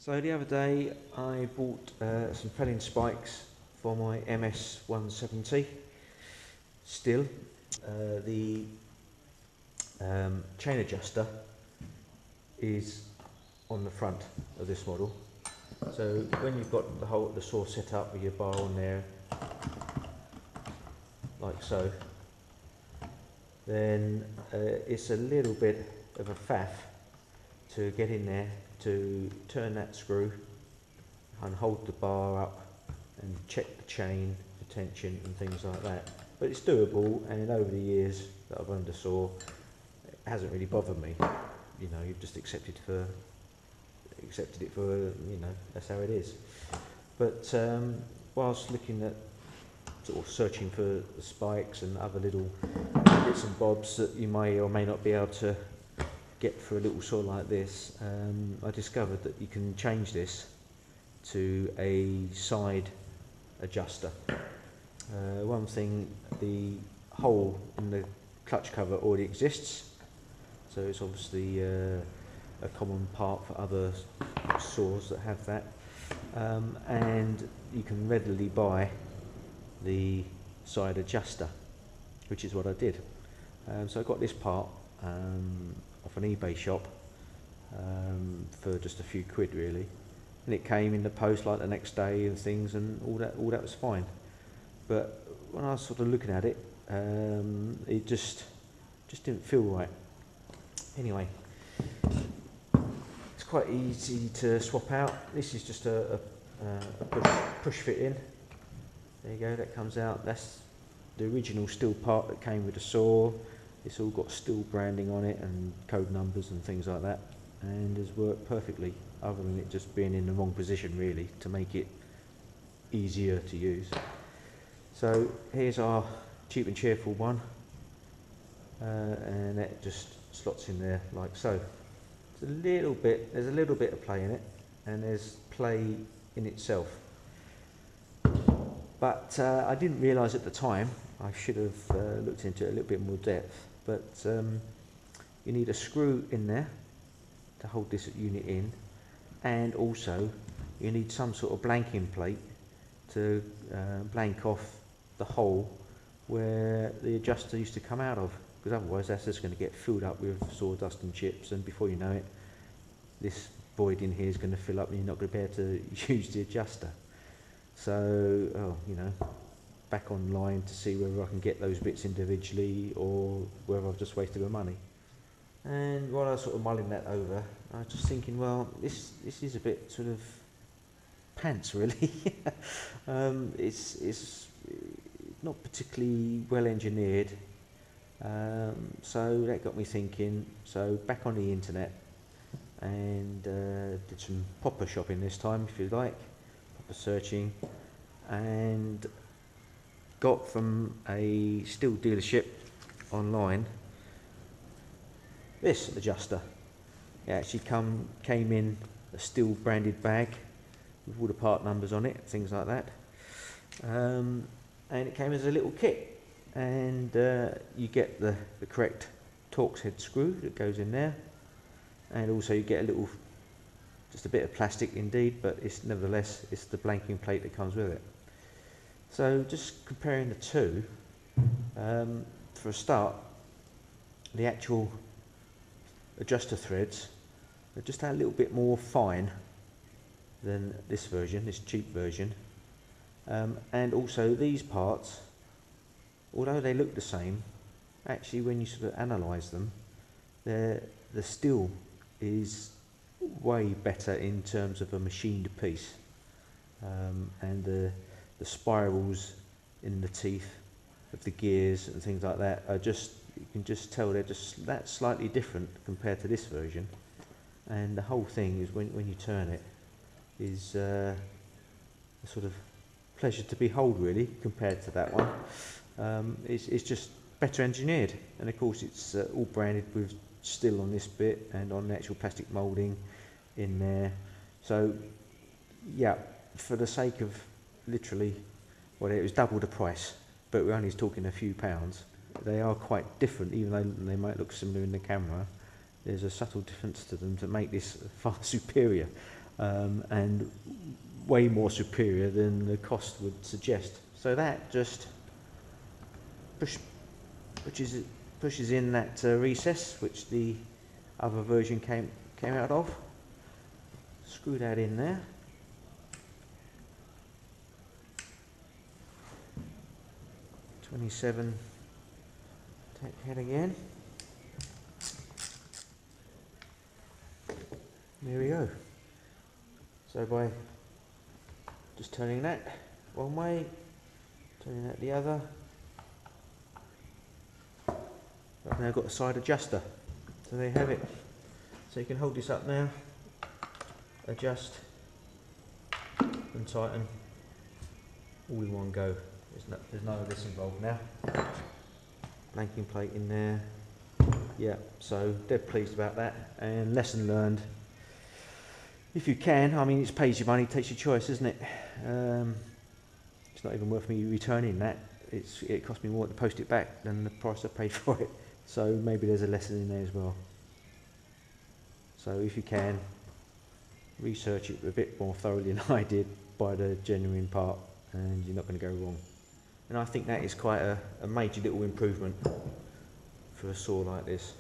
So the other day I bought some felling spikes for my MS170 Stihl. The chain adjuster is on the front of this model. So when you've got the saw set up with your bar on there, like so, then it's a little bit of a faff to get in there to turn that screw and hold the bar up and check the chain, the tension and things like that. But it's doable, and over the years that I've owned a saw, it hasn't really bothered me. You know, you've just accepted it for, you know, that's how it is. But whilst looking at sort of searching for the spikes and other little bits and bobs that you may or may not be able to get for a little saw like this, I discovered that you can change this to a side adjuster. One thing, the hole in the clutch cover already exists, so it's obviously a common part for other saws that have that, and you can readily buy the side adjuster, which is what I did. So I got this part off an eBay shop for just a few quid really, and it came in the post like the next day and things, and all that was fine. But when I was sort of looking at it, it just didn't feel right. Anyway, it's quite easy to swap out. This is just a push fit in. There you go, that comes out. That's the original Stihl part that came with the saw. It's all got Stihl branding on it and code numbers and things like that, and has worked perfectly, other than it just being in the wrong position really to make it easier to use. So here's our cheap and cheerful one, and it just slots in there like so. There's a little bit of play in it, and there's play in itself. But I didn't realise at the time. I should have looked into it a little bit more depth. But you need a screw in there to hold this unit in, and also you need some sort of blanking plate to blank off the hole where the adjuster used to come out of, because otherwise that's just going to get filled up with sawdust and chips, and before you know it, this void in here is going to fill up and you're not going to be able to use the adjuster. So, you know, back online to see whether I can get those bits individually or whether I've just wasted my money. And while I was sort of mulling that over, I was just thinking, well, this is a bit sort of pants really. It's not particularly well engineered, so that got me thinking. So back on the internet and did some proper shopping this time, if you like, proper searching, and got from a Stihl dealership online this adjuster. It actually came in a Stihl branded bag with all the part numbers on it, things like that, and it came as a little kit, and you get the correct Torx head screw that goes in there, and also you get just a bit of plastic indeed, but it's nevertheless it's the blanking plate that comes with it. So just comparing the two, for a start, the actual adjuster threads are just a little bit more fine than this version, this cheap version, and also these parts, although they look the same, actually when you sort of analyse them, the Stihl is way better in terms of a machined piece, and the spirals in the teeth of the gears and things like that are just, you can just tell they're just that slightly different compared to this version. And the whole thing is, when you turn it, is a sort of pleasure to behold really, compared to that one. It's just better engineered, and of course it's all branded with Stihl on this bit and on the actual plastic moulding in there. So yeah, for the sake of literally, well, it was double the price, but we're only talking a few pounds. They are quite different, even though they might look similar in the camera. There's a subtle difference to them to make this far superior. and way more superior than the cost would suggest. So that just pushes in that recess which the other version came out of. Screw that in there. '27 tack head again. There we go. So by just turning that one way, turning that the other, I've now got a side adjuster. So there you have it. So you can hold this up now, adjust and tighten all in one go. There's none of this involved now. Blanking plate in there. Yeah, so dead pleased about that. And lesson learned. If you can, I mean, it's pays your money, takes your choice, isn't it? It's not even worth me returning that. It cost me more to post it back than the price I paid for it. So maybe there's a lesson in there as well. So if you can, research it a bit more thoroughly than I did, buy the genuine part, and you're not going to go wrong. And I think that is quite a major little improvement for a saw like this.